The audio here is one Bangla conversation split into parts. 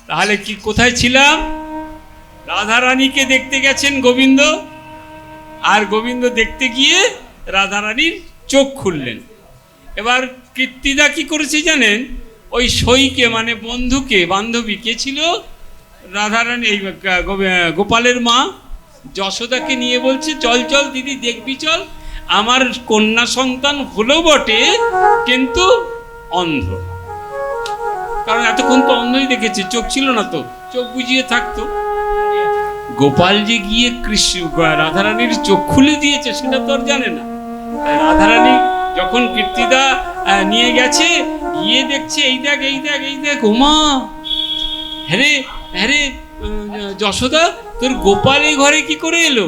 তাহলে কি কোথায় ছিলাম? রাধারানীকে দেখতে গেছেন গোবিন্দ, আর গোবিন্দ দেখতে গিয়ে রাধারানীর চোখ খুললেন। এবার কীর্তিদা কি করেছে জানেন? ওই সইকে মানে বন্ধুকে, বান্ধবী কে ছিল? রাধারানী, এই গোপালের মা যশোদাকে নিয়ে বলছে, চল চল দিদি দেখবি চল, আমার কন্যা সন্তান হলো বটে কিন্তু অন্ধ। কারণ এতক্ষণ তো অন্ধই দেখেছে, চোখ ছিল না, তো চোখ বুঝিয়ে থাকতো। গোপাল যে গিয়ে রাধারানীর চোখ খুলে দিয়েছে সেটা তো আর জানে না। রাধারানী যখন কীর্তিদা নিয়ে গেছে, গিয়ে দেখছে এই দেখ এই দেখ এই দেখ, ওমা হ্যাঁ রে যশোদা, তোর গোপাল এই ঘরে কি করে এলো?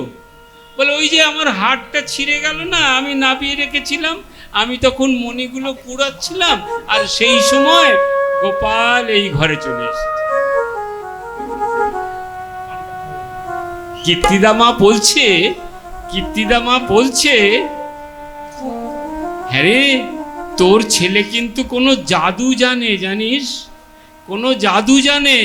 বলে ওই যে আমার হাড়টা ছিঁড়ে গেল না, আমি নাবিয়ে রেখেছিলাম, আমি তখন মণিগুলো কুড়াচ্ছিলাম, আর সেই সময় গোপাল এই ঘরে চলে এসেছে। কীর্তিদা মা বলছে হ্যাঁ রে, তোর ছেলে কিন্তু কোনো জাদু জানে, জানিস? কোনো জাদু জানে।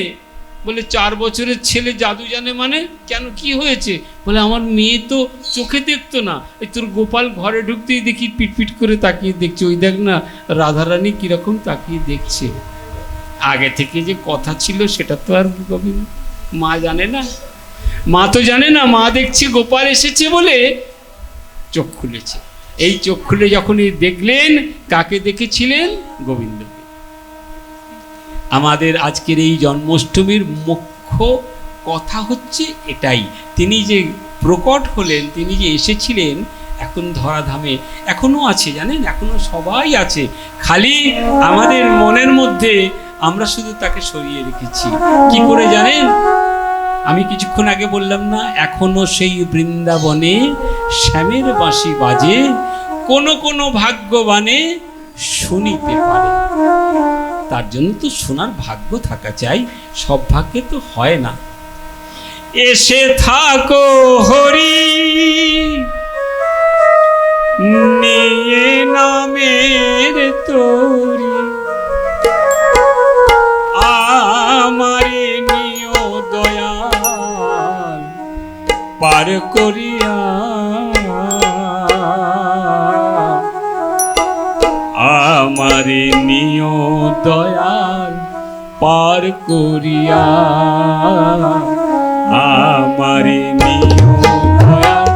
বলে 4 বছরের ছেলে জাদু জানে মানে? কেন, কি হয়েছে? বলে আমার মেয়ে তো চোখে দেখতো না, এই তোর গোপাল ঘরে ঢুকতেই দেখি পিটপিট করে তাকিয়ে দেখছে, ওই দেখ না রাধারানী কিরকম তাকিয়ে দেখছে। আগে থেকে যে কথা ছিল সেটা তো আর মা জানে না, মা তো জানে না। মা দেখছে গোপাল এসেছে বলে চোখ খুলেছে। এই চোখ খুলে যখনই দেখলেন, কাকে দেখেছিলেন? গোবিন্দকে। আমাদের আজকের এই জন্মাষ্টমীর মুখ্য কথা হচ্ছে এটাই, তিনি যে প্রকট হলেন, তিনি যে এসেছিলেন এখন ধরাধামে, এখনো আছে জানেন, এখনো সবাই আছে, খালি আমাদের মনের মধ্যে আমরা শুধু তাকে সরিয়ে রেখেছি। কি করে জানেন? আমি কিছুক্ষণ আগে বললাম না, এখনো সেই বৃন্দাবনে শ্যামের বাঁশি বাজে, কোনো ভাগ্যবানে শুনিতে পারে। তার জন্য তো শোনার ভাগ্য থাকা চাই, সব ভাগ্যে তো হয় না। এসে থাকো হরি নিয়ে নামের তরি, আমারে নিও দয়াল পার করিয়া, আমারে নিও দয়াল পার করিয়া, আমারে নিও দয়াল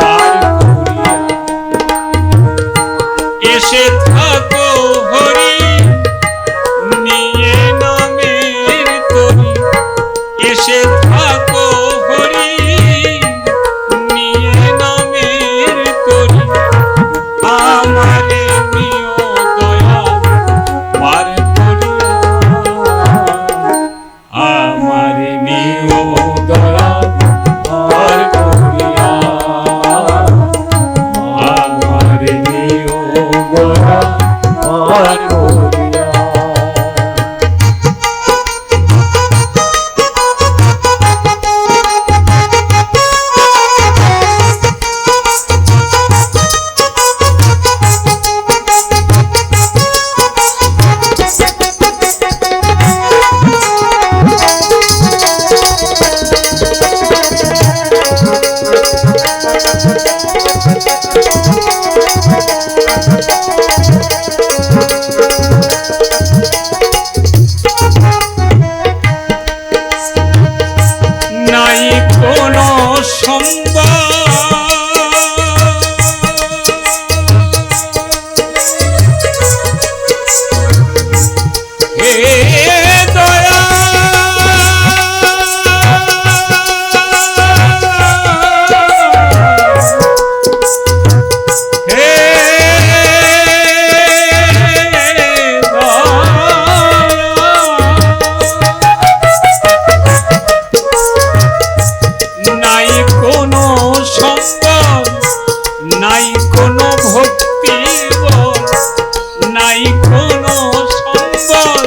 পার করিয়া। এসে থাকো হরি নিয়ে নামের তরি, এসে থাকো হরি নিয়ে নামের তরি, আমারে নিও দয়াল পার করিয়া, আমারে নিও দয়াল পার করিয়া, আমারে নিও দয়াল পার করিয়া। নাই কোনো সম্ভব হে দয়া, হে নাই কোনো সম্ভব, নাই কোনো ভক্তি বল, নাই কোনো সম্বল,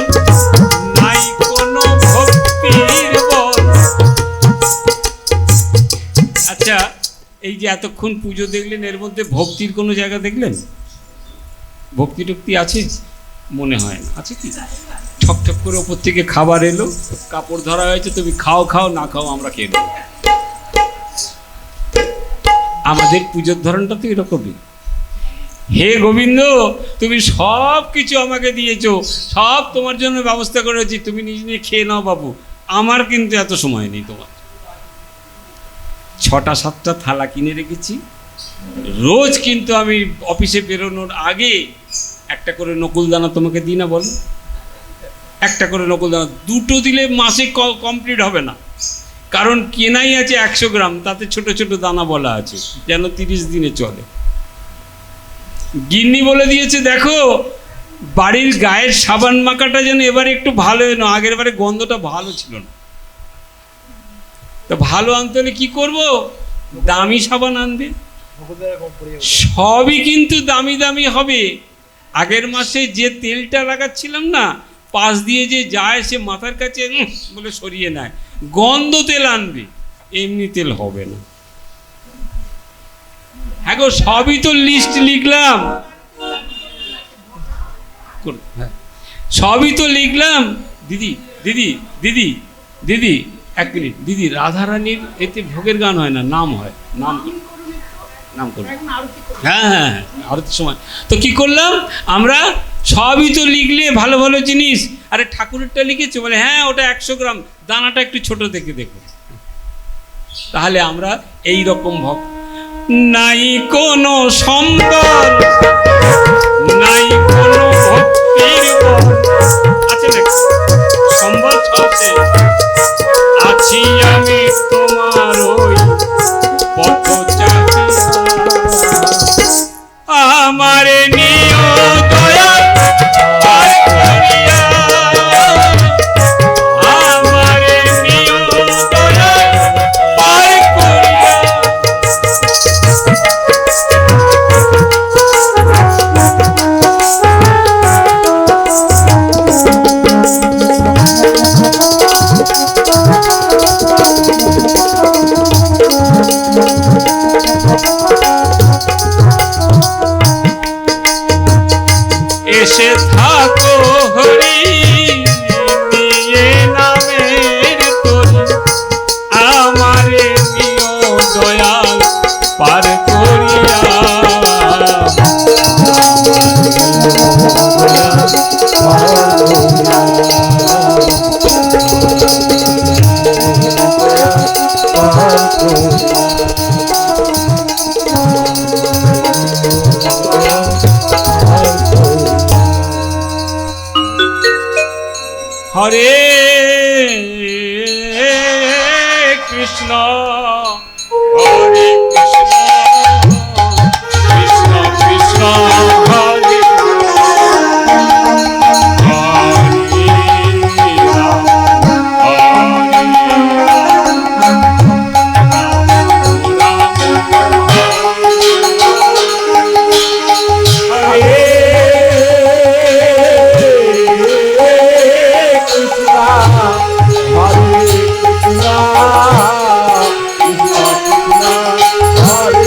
নাই কোনো ভক্তির বল। আচ্ছা, এই যে এতক্ষণ পুজো দেখলেন, এর মধ্যে ভক্তির কোনো জায়গা দেখলেন? ভক্তি টক্তি আছে? মনে হয় না আছে। কি ঠকঠক করে ওপর থেকে খাবার এলো, কাপড় ধরা হয়েছে, তুমি খাও খাও, না খাও আমরা খেয়ে নেব। আমাদের পুজোর ধরনটা তো এরকমই। হে গোবিন্দ, তুমি সব কিছু আমাকে দিয়েছো, সব তোমার জন্য ব্যবস্থা করেছি, তুমি নিজে নিয়ে খেয়ে নাও বাবু, আমার কিন্তু এত সময় নেই। তোমার 6-7টা থালা কিনে রেখেছি, রোজ কিন্তু আমি অফিসে বেরোনোর আগে একটা করে নকুলদানা তোমাকে দিই না বলো? একটা করে নকুলদানা, 2টো দিলে মাসে কমপ্লিট হবে না, কারণ কেনাই আছে 100 গ্রাম, তাতে ছোট ছোট দানা বলা আছে, যেন 30 দিনে চলে। গিন্নি বলে দিয়েছে, দেখো বাড়ির গায়ের সাবান মাখাটা যেন এবারে একটু ভালো এনো, আগের বারে গন্ধটা ভালো ছিল না। তো ভালো আনতে হলে কি করব? দামি সাবান আনবে। সবই কিন্তু দামি দামি হবে। আগের মাসে যে তেলটা লাগাচ্ছিলাম না, পাশ দিয়ে যে যায় সে মাথার কাছে বলে সরিয়ে নেয়, গন্ধ তেল আনবে, এমনি তেল হবে না। হ্যাঁ গো, সবই তো লিস্ট লিখলাম, সবই তো লিখলাম। দিদি দিদি দিদি দিদি 1 মিনিট দিদি, রাধারানীর এতে ভোগের গান হয় না, নাম হয়, নাম নাম করুন। হ্যাঁ হ্যাঁ, আরতির সময় তো কি করলাম আমরা, সবই তো লিখলে ভালো ভালো জিনিস। আরে ঠাকুরেরটা লিখেছে বলে, হ্যাঁ ওটা 100 গ্রাম, দানাটা একটু ছোট দেখে দেখো। তাহলে আমরা এই রকম ভক্ত। নাই কোনো সম্বল, নাই কোনো ভক্তির বল, আছে না সম্বল সবচেয়ে, আছি আমি তোমার ওই পথ চাহিয়া, আমারে নিও দয়া পার করিয়া, আমারে নিও দয়া পার করিয়া। এসে থাকো হরি নিয়ে নামের তরি, আমারে নিও দয়াল পার করিয়া, হরে কৃষ্ণ হরে কৃষ্ণ কৃষ্ণ কৃষ্ণ হরে হরে রাম হরে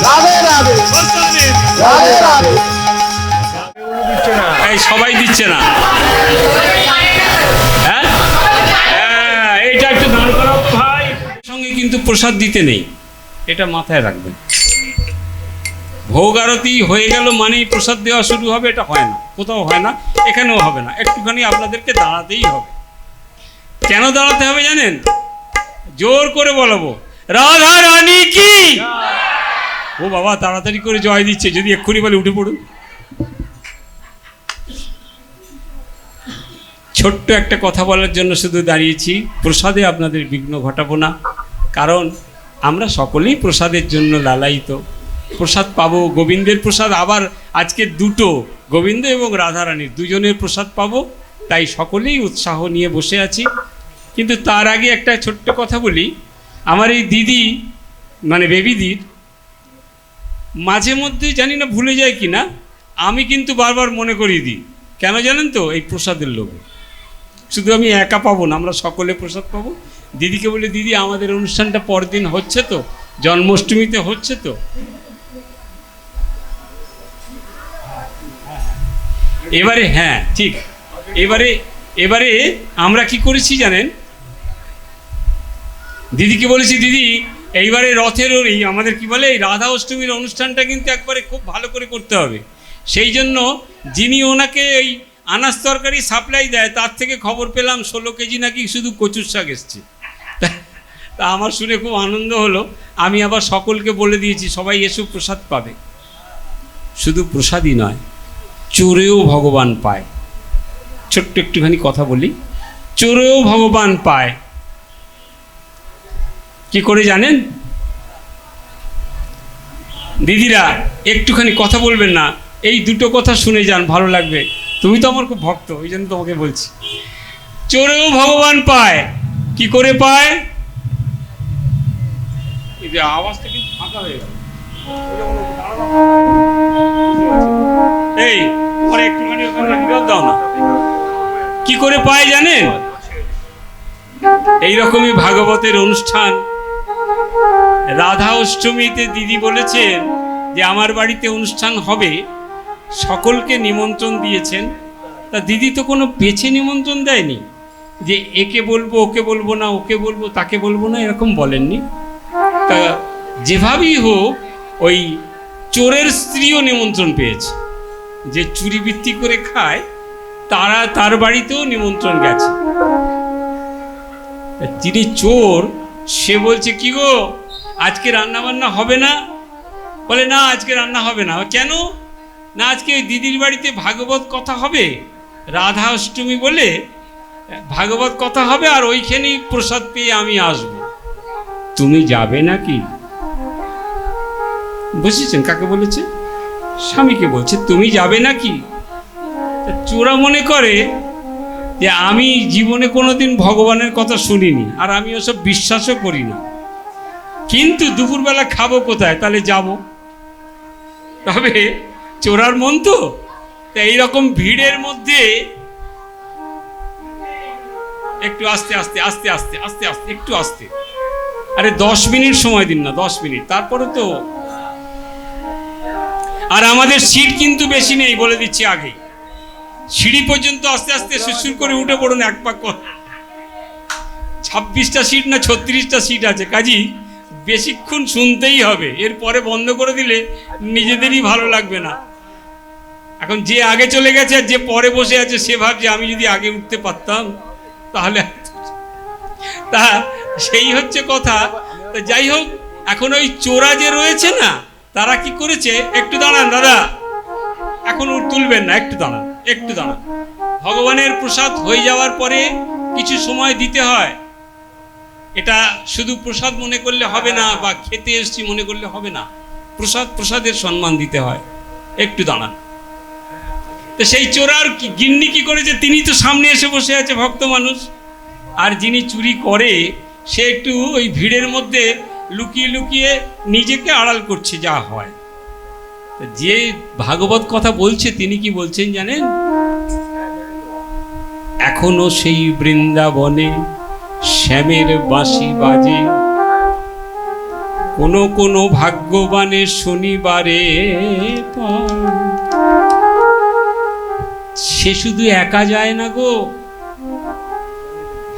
রাধে রাধে রাধে রাধে। এই সবাই দিচ্ছে না, হ্যাঁ হ্যাঁ, এইটা একটু দান করাও তো ভাই। সঙ্গে কিন্তু প্রসাদ দিতে নেই, এটা মাথায় রাখবেন। ভোগ আরতি হয়ে গেল মানেই প্রসাদ দেওয়া শুরু হবে, এটা হয় না, কোথাও হয় না, এখানেও হবে না। একটুখানি আপনাদেরকে দাঁড়াতেই হবে। কেন দাঁড়াতে হবে জানেন? জোর করে বলবো, রাধা রানী কি। ও বাবা, তাড়াতাড়ি করে জয় দিচ্ছে, যদি এক্ষুনি বলে উঠে পড়ুন। ছোট্ট একটা কথা বলার জন্য শুধু দাঁড়িয়েছি, প্রসাদে আপনাদের বিঘ্ন ঘটাবো না, কারণ আমরা সকলেই প্রসাদের জন্য লালায়িত। প্রসাদ পাবো, গোবিন্দের প্রসাদ, আবার আজকে দুটো, গোবিন্দ এবং রাধারানীর দুজনের প্রসাদ পাবো, তাই সকলেই উৎসাহ নিয়ে বসে আছি। কিন্তু তার আগে একটা ছোট্ট কথা বলি। আমার এই দিদি, মানে বেবিদির, মাঝে মধ্যে জানি না ভুলে যায় কি না, আমি কিন্তু বারবার মনে করিয়ে দিই। কেন জানেন তো? এই প্রসাদের লোভে। শুধু আমি একা পাবো না, আমরা সকলে প্রসাদ পাবো। দিদিকে বলি, দিদি আমাদের অনুষ্ঠানটা পরদিন হচ্ছে তো, জন্মাষ্টমীতে হচ্ছে তো। এবারে হ্যাঁ ঠিক, এবারে আমরা কি করেছি জানেন? দিদিকে বলেছি, দিদি এইবারে রথের এই আমাদের কি বলে, এই রাধা অষ্টমীর অনুষ্ঠানটা কিন্তু একবারে খুব ভালো করে করতে হবে। সেই জন্য যিনি ওনাকে এই আনাজ তরকারি সাপ্লাই দেয়, তার থেকে খবর পেলাম 16 কেজি নাকি শুধু কচুর শাক এসছে। তা আমার শুনে খুব আনন্দ হলো। আমি আবার সকলকে বলে দিয়েছি, সবাই এসব প্রসাদ পাবে। শুধু প্রসাদই নয়, চোরেও ভগবান পায়। ছোট্ট একটুখানি কথা বলি, চোরেও ভগবান পায়। কি করে জানেন? দিদিরা একটুখানি কথা বলবেন না, এই দুটো কথা শুনে যান, ভালো লাগবে। তুমি তো আমার খুব ভক্ত, ওই জন্য তোমাকে বলছি। চোরেও ভগবান পায়। কি করে পায়? এই যে আওয়াজটা কিন্তু ফাঁকা হয়ে গেল, এই পরে একটুখানি দাও না। কি করে পায় জানেন? এইরকমই ভাগবতের অনুষ্ঠান রাধা অষ্টমীতে দিদি বলেছেন যে আমার বাড়িতে অনুষ্ঠান হবে, সকলকে নিমন্ত্রণ দিয়েছেন। তা দিদি তো কোনো বেছে নিমন্ত্রণ দেয়নি যে একে বলবো, ওকে বলবো না, ওকে বলবো, তাকে বলবো না, এরকম বলেননি। তা যেভাবেই হোক ওই চোরের স্ত্রীও নিমন্ত্রণ পেয়েছে, যে চুরি বৃত্তি করে খায়, তার বাড়িতেও নিমন্ত্রণ গেছে। যিনি চোর, সে বলছে, কি গো আজকে রান্না বান্না হবে না? বলে, না আজকে রান্না হবে না। কেন? না আজকে ওই দিদির বাড়িতে ভাগবত কথা হবে, রাধা অষ্টমী বলে ভাগবত কথা হবে, আর ওইখানেই প্রসাদ পেয়ে আমি আসব। তুমি যাবে নাকি? বুঝেছেন কাকে বলেছে? স্বামীকে বলছে, তুমি যাবে নাকি? চোরা মনে করে যে আমি জীবনে কোনোদিন ভগবানের কথা শুনিনি, আর আমি ওসব বিশ্বাসও করি না, কিন্তু দুপুরবেলা খাবো কোথায়, তাহলে যাব। তবে চোরার মন তো, এইরকম ভিড়ের মধ্যে একটু আস্তে আস্তে আস্তে আস্তে আস্তে আস্তে একটু আস্তে, আরে 10 মিনিট সময় দিন না, 10 মিনিট, তারপরে তো। আর আমাদের সিট কিন্তু বেশি নেই, বলে দিচ্ছি আগে। সিঁড়ি পর্যন্ত আস্তে আস্তে সুসুর করে উঠে পড়ুন, এক পাক 26টা সিট না 36টা সিট আছে, কাজী বেশিক্ষণ শুনতেই হবে, এরপরে বন্ধ করে দিলে নিজেদেরই ভালো লাগবে না। এখন যে আগে চলে গেছে আর যে পরে বসে আছে, সে ভাবছে আমি যদি আগে উঠতে পারতাম তাহলে। তা সেই হচ্ছে কথা। তো যাই হোক, এখন ওই চোরা যে রয়েছে না, তারা কি করেছে, একটু দাঁড়ান দাদা, এখন তুলবেন না, একটু দাঁড়ান, একটু দাঁড়ান। ভগবানের প্রসাদ হয়ে যাওয়ার পরে কিছু সময় দিতে হয়। এটা শুধু প্রসাদ মনে করলে হবে না, বা খেতে এসছি মনে করলে হবে না। প্রসাদের সম্মান দিতে হয়। একটু দাঁড়ান। তো সেই চোরার গিন্নি কি করেছে, তিনি তো সামনে এসে বসে আছে, ভক্ত মানুষ, আর যিনি চুরি করে সে একটু ওই ভিড়ের মধ্যে লুকিয়ে লুকিয়ে নিজেকে আড়াল করছে, যা হয়। যে ভাগবত কথা বলছে, তিনি কি বলছেন জানেন? এখনো সেই বৃন্দাবনে শ্যামের বাঁশি বাজে, কোনো ভাগ্যবানের শনিবারে পায়। সে শুধু একা যায় না গো,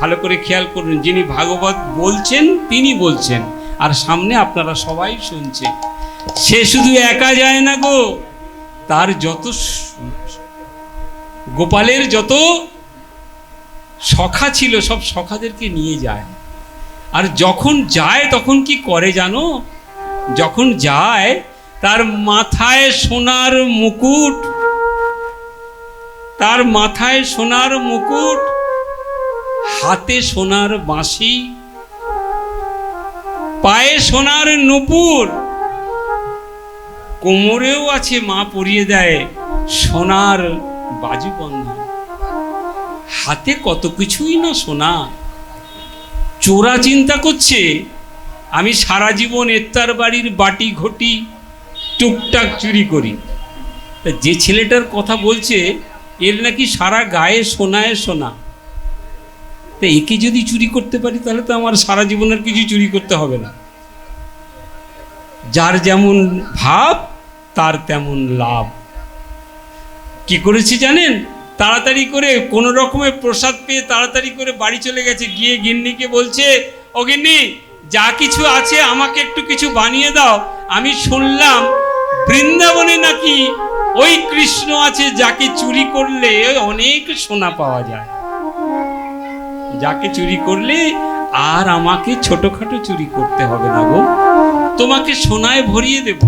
ভালো করে খেয়াল করুন, যিনি ভাগবত বলছেন তিনি বলছেন আর সামনে আপনারা সবাই শুনছেন। সে শুধু একা যায় না গো, তার যত গোপালের যত সখা ছিল সব সখাদেরকে নিয়ে যায়। আর যখন যায় তখন কি করে জানো? যখন যায় তার মাথায় সোনার মুকুট, তার মাথায় সোনার মুকুট, হাতে সোনার বাঁশি, পায়ে সোনার নূপুর, কোমরেও আছে মা পরিয়ে দেয় সোনার বাজুবন্ধন। হাতে কত কিছুই না সোনা। চোরা চিন্তা করছে আমি সারা জীবন এত্তার বাড়ির বাটি ঘটি টুকটাক চুরি করি। যে ছেলেটার কথা বলছে এর নাকি সারা গায়ে সোনায় সোনা। তা একে যদি চুরি করতে পারি তাহলে তো আমার সারা জীবনের কিছু চুরি করতে হবে না। যার যেমন ভাব তার তেমন লাভ। কি করেছি জানেন? তাড়াতাড়ি করে কোনো রকমের প্রসাদ পেয়ে তাড়াতাড়ি করে বাড়ি চলে গেছে, গিয়ে গিন্নিকে বলছে, ও গিন্নি যা কিছু আছে আমাকে একটু কিছু বানিয়ে দাও। আমি শুনলাম বৃন্দাবনে নাকি ওই কৃষ্ণ আছে যাকে চুরি করলে অনেক সোনা পাওয়া যায়, যাকে চুরি করলে আর আমাকে ছোটখাটো চুরি করতে হবে না গো, তোমাকে সোনায় ভরিয়ে দেব।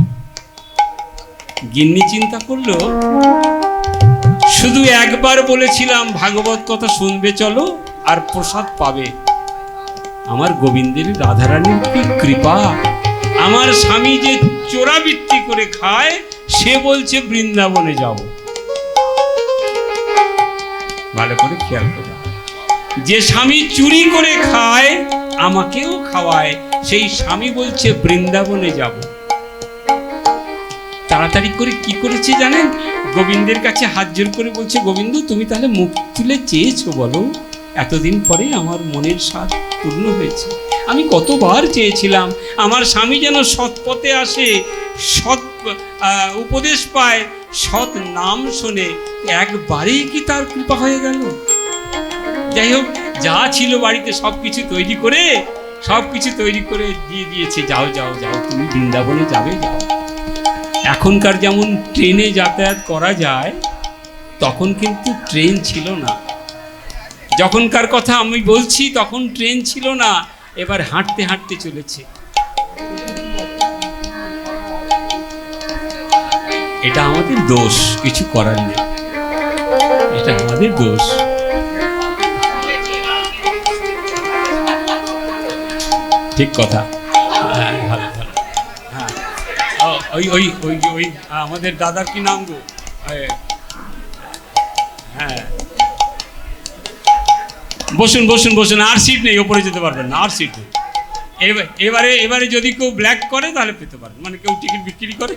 গিন্নি চিন্তা করলো, শুধু একবার বলেছিলাম ভাগবত কথা শুনবে চলো আর প্রসাদ পাবে। আমার গোবিন্দের রাধারানীর কি কৃপা! আমার স্বামী যে চোরাবৃত্তি করে খায় সে বলছে বৃন্দাবনে যাব। ভালো করে খেয়াল করো, যে স্বামী চুরি করে খায় আমাকেও খাওয়ায় সেই স্বামী বলছে বৃন্দাবনে যাব। তাড়াতাড়ি করে কি করেছে জানেন? গোবিন্দের কাছে হাত জোর করে বলছে, গোবিন্দ তুমি তাহলে মুখ তুলে চেয়েছো বলো, এতদিন পরে আমার মনের স্বাদ পূর্ণ হয়েছে। আমি কতবার চেয়েছিলাম আমার স্বামী যেন সৎ পথে আসে, সৎ উপদেশ পায়, সৎ নাম শোনে। একবারেই কি তার কৃপা হয়ে গেল? যাই হোক, যা ছিল বাড়িতে সবকিছু তৈরি করে দিয়ে দিয়েছে। যাও যাও যাও, তুমি বৃন্দাবনে যাবে, যাও। এখনকার যেমন ট্রেনে যাতায়াত করা যায়, তখন কিন্তু ট্রেন ছিল না। যখনকার কথা আমি বলছি তখন ট্রেন ছিল না, এবার হাঁটতে হাঁটতে চলেছে। এটা আমাদের দোষ, কিছু করার নেই, এটা আমাদের দোষ। ঠিক কথা। হ্যাঁ, ভালো ভালো। হ্যাঁ, ওই ওই ওই ওই আমাদের দাদার কি নাম গো? হ্যাঁ, বসুন বসুন বসুন, আর সিট নেই, ওপরে যেতে পারবেন না, আর সিট নেই। এবারে যদি কেউ ব্ল্যাক করে তাহলে পেতে পারেন, মানে কেউ টিকিট বিক্রি করে,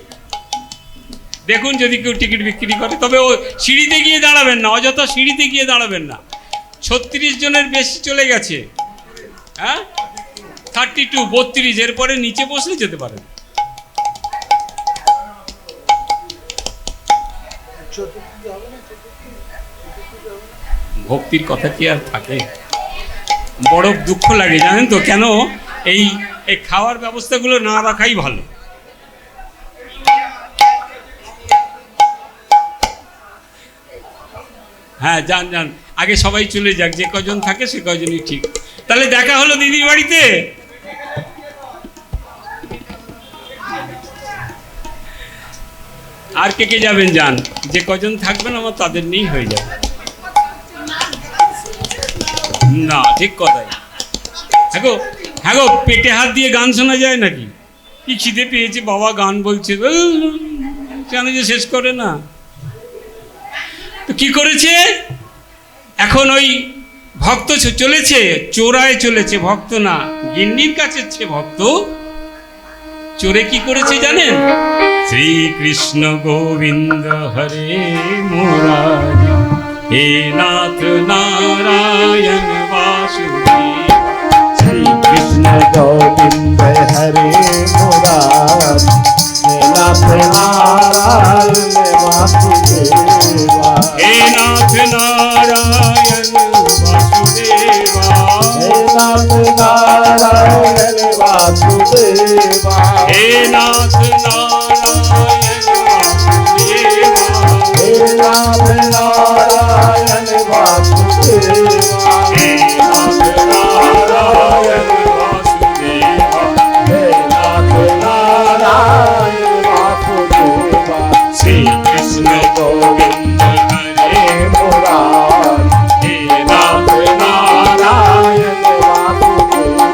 দেখুন যদি কেউ টিকিট বিক্রি করে, তবে ও সিঁড়িতে গিয়ে দাঁড়াবেন না, অযথা সিঁড়িতে গিয়ে দাঁড়াবেন না। 36 জনের বেশি চলে গেছে। হ্যাঁ, 32, 32, এরপরে নিচে বসলে যেতে পারেন। ভক্তির কথা কি আর থাকে? বড় দুঃখ লাগে জানেন তো কেন? এই খাওয়ার ব্যবস্থাগুলো না রাখাই ভালো। হ্যাঁ, যান যান, আগে সবাই চলে যাক, যে কজন থাকে সে কজনই ঠিক। তাহলে দেখা হলো দিদির বাড়িতে। আর কে কে যাবেন যান, যে কজন থাকবেন আমার তাদের নিয়েই হয়ে যাবে। না, ঠিক কথাই। হ্যাঁ গো, পেটে হাত দিয়ে গান শোনা যায় নাকি? কি খিদে পেয়েছে বাবা, গান বলছে, কেন যে শেষ করে না। তো কি করেছে এখন? ওই ভক্ত চলেছে, চোরায় চলেছে, ভক্ত না, গিন্নির কাছে ভক্ত। চোরে কি করেছে জানেন? শ্রীকৃষ্ণ গোবিন্দ হরে মুরারি, হে নাথ নারায়ণ বাসুদেব। শ্রীকৃষ্ণ গোবিন্দ হরে वासुदेवा हे नाथ नारायण वासुदेवा हे नाथ नारायण वासुदेवा हे नाथ नारायण वासुदेवा हे नाथ नारायण वासुदेवा हे नाथ नारायण वासुदेवा हे नाथ नारायण वासुदेवा श्री कृष्ण गोविंद हरे हे मुरारी हे नाथ नारायण वासुदेवा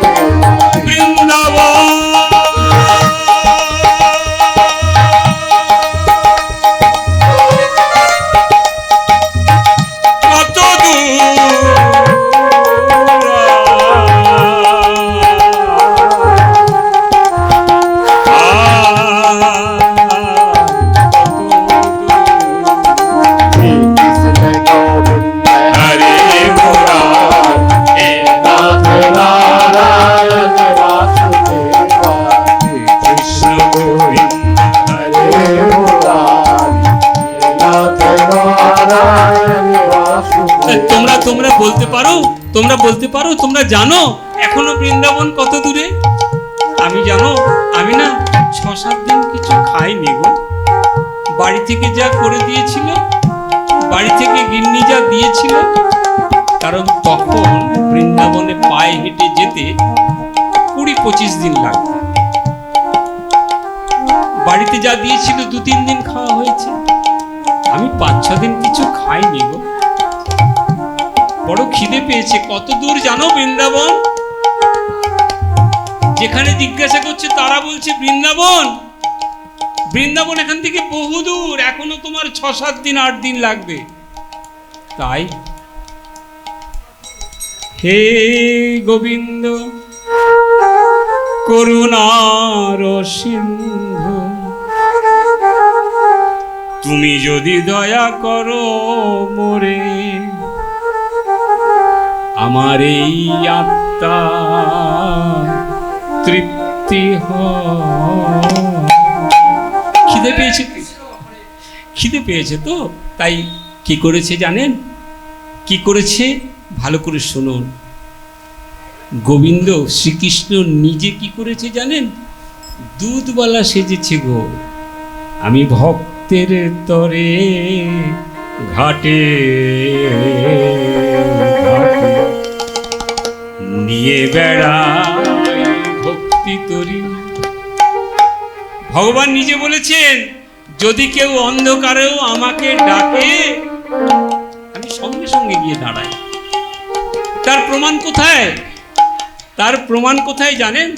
বৃন্দাবন কত श्री कृष्ण गोविंद হরে मुरारी হে नाथ नारायण वासुदेवा কৃষ্ণ গোবিন্দ हे मुरारी नाथ नारायण वासुदेवा তোমরা তোমরা বলতে পারো তোমরা জানো এখনো বৃন্দাবন কত দূরে? আমি জানো আমি না 6-7 দিন কিছু খাইনি গো। বাড়ি থেকে যা করে দিয়েছিল, বাড়ি থেকে গিন্নি যা দিয়েছিল, কারণ তখন বৃন্দাবনে পায়ে হেঁটে যেতে 20-25 দিন লাগতো। বাড়িতে যা দিয়েছিল 2-3 দিন খাওয়া হয়েছে। আমি 5-6 দিন কিছু খাইনি গো। বড় খিদে পেয়েছে। কত দূর জানো বৃন্দাবন? যেখানে জিজ্ঞাসা করছে তারা বলছে বৃন্দাবন বৃন্দাবন এখান থেকে বহু দূর, এখনো তোমার 6-7 দিন 8 দিন লাগবে। তাই হে গোবিন্দ করুণার সিন্ধু, তুমি যদি দয়া করো মোরে, আমার এই আত্মা তৃপ্তি খিদে পেয়েছে তো। তাই কি করেছে জানেন? কি করেছে ভালো করে শুনুন। গোবিন্দ শ্রীকৃষ্ণ নিজে কি করেছে জানেন? দুধওয়ালা সেজেছে গো। আমি ভক্তের তরে ঘাটে ঘাটে নিয়ে বেড়াই ভক্তি তরি। ভগবান নিজে বলেছেন যদি কেউ অন্ধকারেও আমাকে ডাকে আমি সঙ্গে সঙ্গে গিয়ে দাঁড়াই। তার প্রমাণ কোথায়? তার প্রমাণ কোথায় জানেন?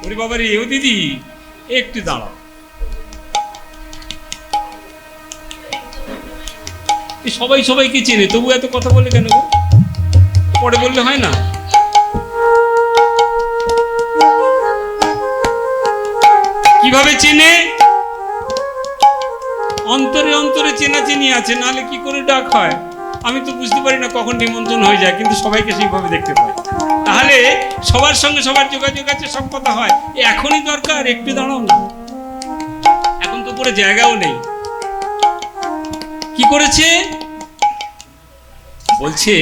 ওরে বাবারে, ও দিদি একটু দাঁড়াও। সবাই সবাইকে চেনে, তবু এত কথা বলে কেন গো? পরে বললে হয় না? কিভাবে চেনে? অন্তরে অন্তরে চেনাচেনি আছে, নাহলে কি করে ডাক হয়? আমি তো বুঝতে পারি না কখন নিমন্ত্রণ হয়ে যায়, কিন্তু সবাইকে সেইভাবে দেখতে পাই। তাহলে সবার সঙ্গে সবার যোগাযোগ আছে, সব কথা হয়। এখনই দরকার, একটু দাঁড়াও না। এখন তো পুরো জায়গাও নেই। কি করেছে? বলছে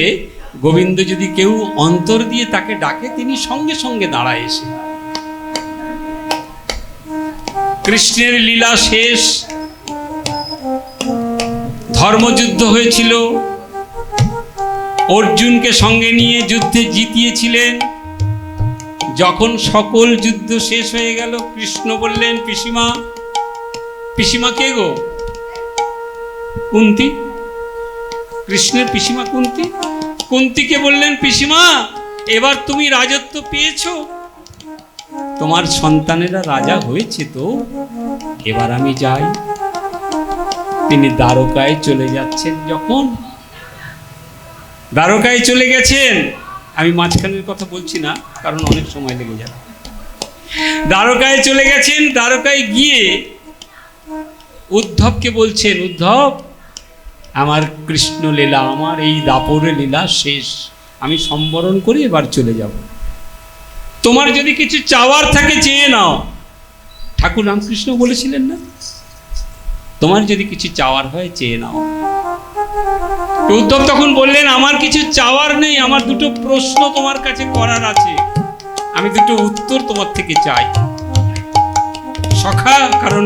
গোবিন্দ যদি কেউ অন্তর দিয়ে তাকে ডাকে তিনি সঙ্গে সঙ্গে দাঁড়ায় এসে। কৃষ্ণের লীলা শেষ, ধর্মযুদ্ধ হয়েছিল, অর্জুনকে সঙ্গে নিয়ে যুদ্ধে জিতিয়েছিলেন। যখন সকল যুদ্ধ শেষ হয়ে গেল, কৃষ্ণ বললেন পিসিমা। পিসিমা কে গো? কুন্তি। কৃষ্ণের পিসিমা কুন্তি। কুন্তিকে বললেন পিসিমা এবার তুমি রাজত্ব পেয়েছো, তোমার সন্তানেরা রাজা হয়েছে তো, এবার আমি যাই। তিনি দ্বারকায় চলে যাচ্ছেন। যখন দ্বারকায় চলে গেছেন, আমি মাঝখানের কথা বলছি না কারণ অনেক সময় লেগে যাবে। দ্বারকায় চলে গেছেন। দ্বারকায় গিয়ে উদ্ধবকে বলছেন, উদ্ধব আমার কৃষ্ণ লীলা, আমার এই দাপরের লীলা শেষ, আমি সম্বরণ করে এবার চলে যাব। তোমার যদি কিছু চাওয়ার থাকে চেয়ে নাও। ঠাকুর রামকৃষ্ণ বলেছিলেন না, তোমার যদি কিছু চাওয়ার হয় চেয়ে নাও। উদ্ধব তখন বললেন, আমার কিছু চাওয়ার নেই, আমার দুটো প্রশ্ন তোমার কাছে করার আছে, আমি দুটো উত্তর তোমার থেকে চাই। সখা, কারণ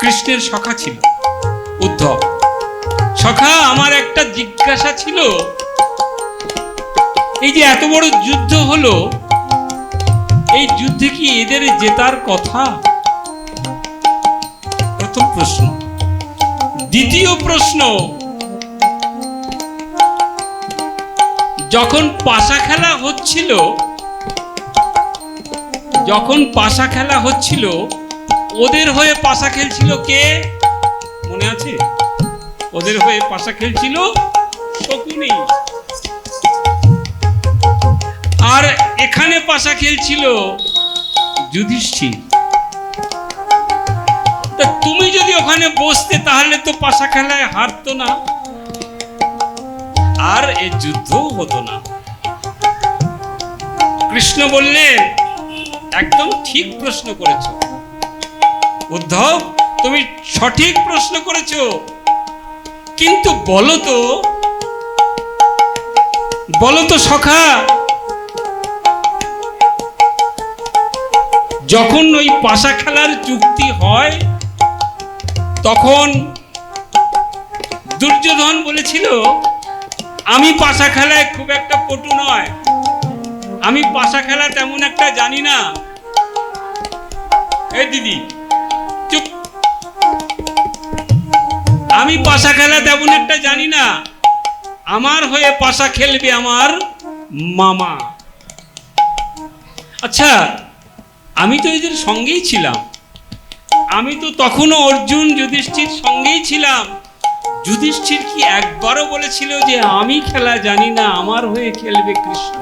কৃষ্ণের সখা ছিল উদ্ধব। সখা, আমার একটা জিজ্ঞাসা ছিল, এই যে এত বড় যুদ্ধ হলো, এই যুদ্ধে কি এদের জেতার কথা? প্রথম প্রশ্ন। দ্বিতীয় প্রশ্ন, যখন পাশা খেলা হচ্ছিল, ওদের হয়ে পাশা খেলছিল কে? মনে আছে? ওদের হয়ে পাশা খেলছিল শকুনি, আর এখানে পাশা খেলছিল যুধিষ্ঠির। তা তুমি যদি ওখানে বসতে, তাহলে তো পাশা খেলায় হারতো না, আর এই যুদ্ধ হতো না। কৃষ্ণ বললেন, একদম ঠিক প্রশ্ন করেছো উদ্ধব, তুমি সঠিক প্রশ্ন করেছো, কিন্তু বলো তো সখা, যখন ওই পাশা খেলার চুক্তি হয়, তখন দুর্যোধন বলেছিল, আমি পাশা খেলায় খুব একটা পটু নয়, আমি পাশা খেলা তেমন একটা জানি না। এই দিদি চুপ, আমি পাশা খেলা তেমন একটা জানি না, আমার হয়ে পাশা খেলবে আমার মামা। আচ্ছা, আমি তো এদের সঙ্গেই ছিলাম, আমি তো তখনও অর্জুন যুধিষ্ঠির সঙ্গেই ছিলাম। যুধিষ্ঠির কি একবারও বলেছিল যে আমি খেলা জানি না, আমার হয়ে খেলবে কৃষ্ণ?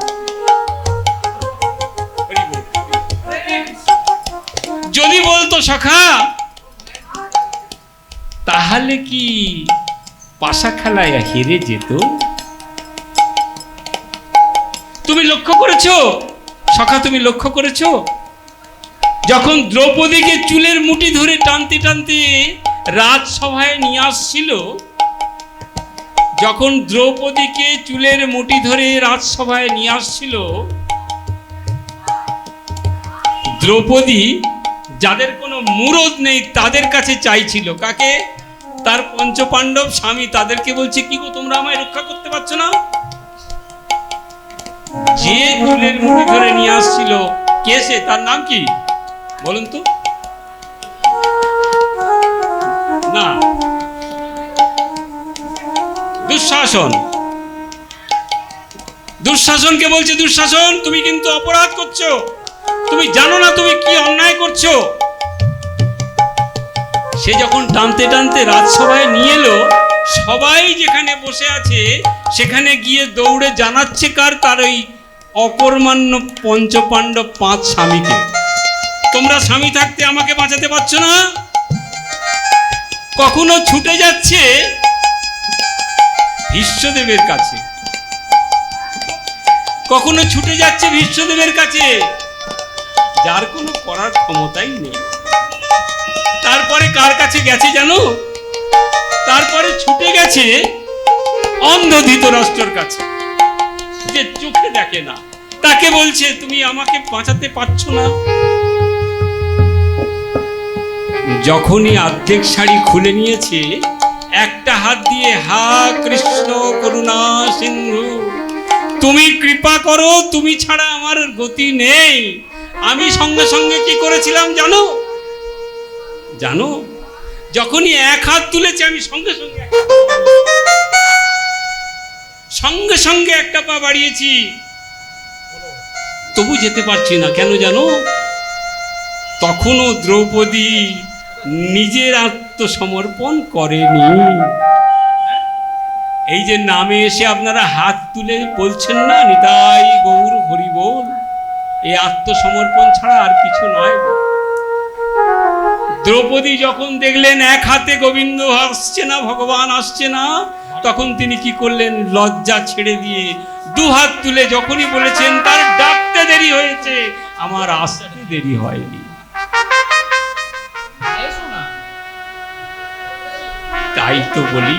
যদি বলতো সখা, তাহলে কি পাশা খেলায় হেরে যেত? তুমি লক্ষ্য করেছো সখা, তুমি লক্ষ্য করেছো, যখন দ্রৌপদীকে চুলের মুঠি ধরে টানতে টানতে রাজসভায় নিয়ে আসছিল, যখন দ্রৌপদীকে চুলের মুঠি ধরে রাজসভায় নিয়ে আসছিল, দ্রৌপদী যাদের কোনো মুরদ নেই তাদের কাছে চাইছিল। কাকে? তার পঞ্চপাণ্ডব স্বামী। তাদেরকে বলছে, কি গো, তোমরা আমায় রক্ষা করতে পারছো না? যে চুলের মুঠি ধরে নিয়ে আসছিল, কে সে? তার নাম কি বলুন তো? না, দুঃশাসন। দুঃশাসনকে বলছে, দুঃশাসন, তুমি কিন্তু অপরাধ করছো, তুমি জানো না তুমি কি অন্যায় করছো। সে যখন টানতে টানতে রাজসভায় নিয়ে এলো, সবাই যেখানে বসে আছে সেখানে গিয়ে দৌড়ে জানাচ্ছে কার? তার ওই অকর্মাণ্য পঞ্চপাণ্ডব 5 স্বামীকে, তোমরা স্বামী থাকতে আমাকে বাঁচাতে পারছো না। কখনো ছুটে যাচ্ছে ভীষ্মদেবের কাছে, কখনো ছুটে যাচ্ছে ভীষ্মদেবের কাছে, যার কোনো করার ক্ষমতাই নেই। তারপরে কার কাছে গেছে জানো? তারপরে ছুটে গেছে অন্ধ ধৃতরাষ্ট্রের কাছে, যে চোখে দেখে না, তাকে বলছে, তুমি আমাকে বাঁচাতে পারছো না। যখনই অর্ধেক শাড়ি খুলে নিয়েছে, একটা হাত দিয়ে, হা কৃষ্ণ করুণা সিন্ধু, তুমি কৃপা করো, তুমি ছাড়া আমার গতি নেই। আমি সঙ্গে সঙ্গে কি করেছিলাম জানো? জানো, যখনই এক হাত তুলেছে, আমি সঙ্গে সঙ্গে একটা পা বাড়িয়েছি, তবু যেতে পারছি না। কেন জানো? তখনও দ্রৌপদী নিজের আত্মসমর্পণ করেনি। এই যে নামে এসে আপনারা হাত তুলে বলছেন না, নিতাই গৌর হরি বল, এই আত্মসমর্পণ ছাড়া আর কিছু নয়। দ্রৌপদী যখন দেখলেন এক হাতে গোবিন্দ আসছে না, ভগবান আসছে না, তখন তিনি কি করলেন? লজ্জা ছেড়ে দিয়ে 2 হাত তুলে যখনই বলেছেন, তার ডাকতে দেরি হয়েছে, আমার আসতে দেরি হয়নি। তাই তো বলি,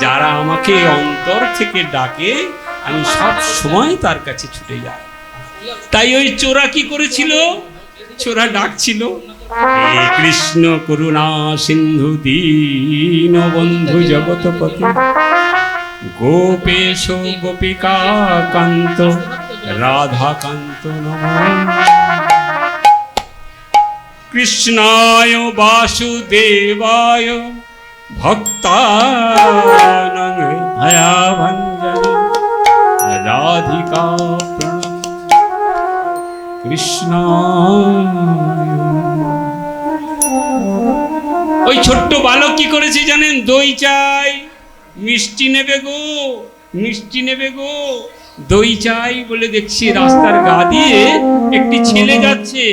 যারা আমাকে অন্তর থেকে ডাকে আমি সব সময় তার কাছে ছুটে যাই। তাই ওই চোরা কি করেছিল? চোরা ডাকছিল, হে কৃষ্ণ করুণা সিন্ধু দীন বন্ধু জগৎপতি, গোপেশ গোপিকা কান্ত রাধাকান্ত নমঃ, কৃষ্ণায় বাসুদেবায় ভক্তানাং ভয়াভঞ্জন রাধিকা কৃষ্ণ। ওই ছোট্ট বালক কি করেছে জানেন? দই চাই, মিষ্টি নেবে গো, মিষ্টি নেবে গো, দই চাই বলে দেখছি রাস্তার গা দিয়ে একটি ছেলে যাচ্ছে,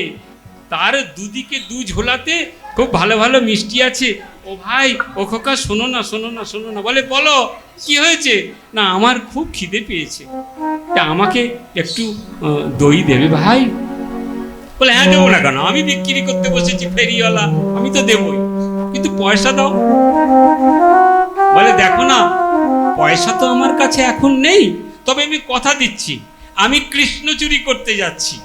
তার দুদিকে দু ঝোলাতে খুব ভালো ভালো মিষ্টি আছে। ও ভাই, ও খোকা, শোনো না শোনো না শোনো না। বলে বলো কি হয়েছে? না আমার খুব খিদে পেয়েছে, তা আমাকে একটু দই দেবে ভাই? বলে হ্যাঁ দেবো না কেন, আমি বিক্রি করতে বসেছি, ফেরিওয়ালা, আমি তো দেবই, কিন্তু পয়সা দাও। বলে দেখো না, পয়সা তো আমার কাছে এখন নেই, তবে আমি কথা দিচ্ছি আমি কৃষ্ণ চুরি করতে যাচ্ছি।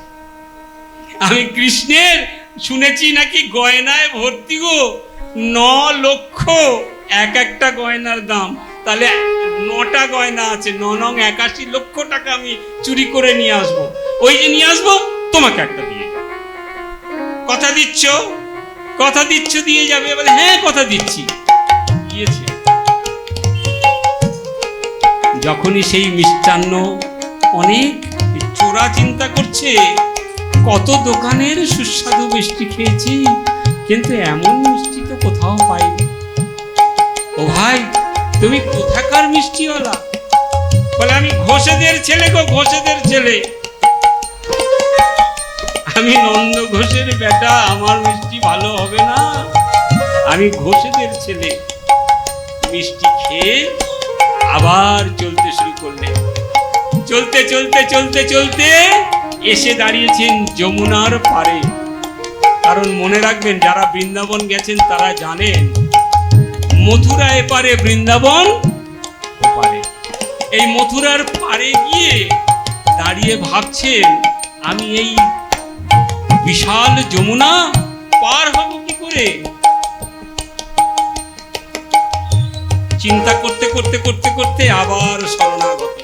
আমি কৃষ্ণের শুনেছি নাকি গয়নায় ভর্তি গো, 9 লক্ষ এক একটা গয়নার দাম, তাহলে 9টা গয়না আছে, 9 নং 81 লক্ষ টাকা আমি চুরি করে নিয়ে আসবো। ওই যে নিয়ে আসবো, তোমাকে একটা দিয়ে যাবো। কথা দিচ্ছ? কথা দিচ্ছ দিয়ে যাবে? বলে হ্যাঁ কথা দিচ্ছি। দিয়েছে। যখনই সেই মিষ্টান্ন, অনেক চোরা চিন্তা করছে কত দোকানের সুস্বাদু মিষ্টি খেয়েছি, কিন্তু এমন মিষ্টি তো কোথাও পাইনি। ও ভাই, তুমি কোথাকার মিষ্টিওয়ালা? বলে আমি ঘোষেদের ছেলে গো, ঘোষেদের ছেলে, আমি নন্দ ঘোষের বেটা, আমার মিষ্টি ভালো হবে না, আমি ঘোষেদের ছেলে। মিষ্টি খেয়ে আবার চলতে শুরু করলে, চলতে চলতে চলতে চলতে এসে দাঁড়িয়েছেন যমুনার পারে। কারণ মনে রাখবেন, যারা বৃন্দাবন গেছেন তারা জানেন মথুরা এপারে, বৃন্দাবন ওপারে। এই মথুরার পারে গিয়ে দাঁড়িয়ে ভাবছেন, আমি এই বিশাল যমুনা পার হব কি করে? চিন্তা করতে করতে করতে করতে আবার শরণাগত।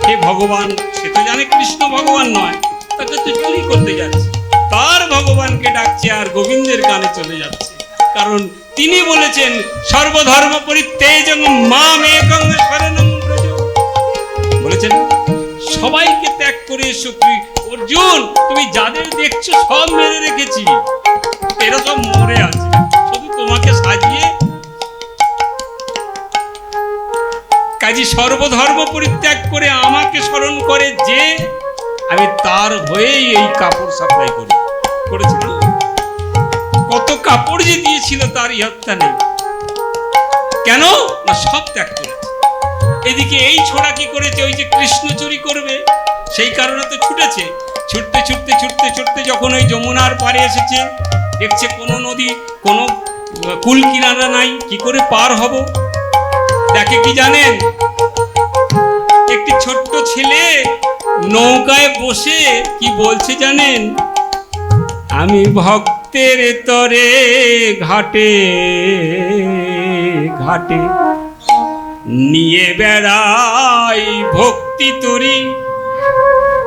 হে ভগবান, সে তো জানে কৃষ্ণ ভগবান নয়, তাকে তো চুরি করতে যাচ্ছে, তার ভগবানকে ডাকছে আর গোবিন্দের কানে চলে যাচ্ছে। কারণ তিনি বলেছেন সর্বধর্ম পরিত্যাজ্যং মাম একং শরণং ব্রজ। বলেছেন সবাইকে ত্যাগ করে এসো। অর্জুন, তুমি যাদের দেখছো সব মেরে রেখেছি, এরা সব মরে আছে, শুধু তোমাকে সাজিয়ে। কাজী সর্বধর্ম পরিত্যাগ করে আমাকে স্মরণ করে যে, আমি তার হয়েই এই কাপড় সাপ্লাই করেছিল। কত কাপড় যে দিয়েছিল তার ইহত্যা নেই। কেন না, সব ত্যাগ করেছে। এদিকে এই ছোড়া কি করেছে? ওই যে কৃষ্ণ চুরি করবে, সেই কারণে তো ছুটেছে। ছুটতে ছুটতে ছুটতে ছুটতে যখন ওই যমুনার পাড়ে এসেছে, দেখছে কোনো নদী, কোনো কুল কিনারা নাই, কি করে পার হব? দেখে কি জানেন, একটি ছোট্ট ছেলে নৌকায় বসে কি বলছে জানেন? আমি ভক্তের তরে ঘাটে ঘাটে নিয়ে বেড়াই ভক্তি তরি।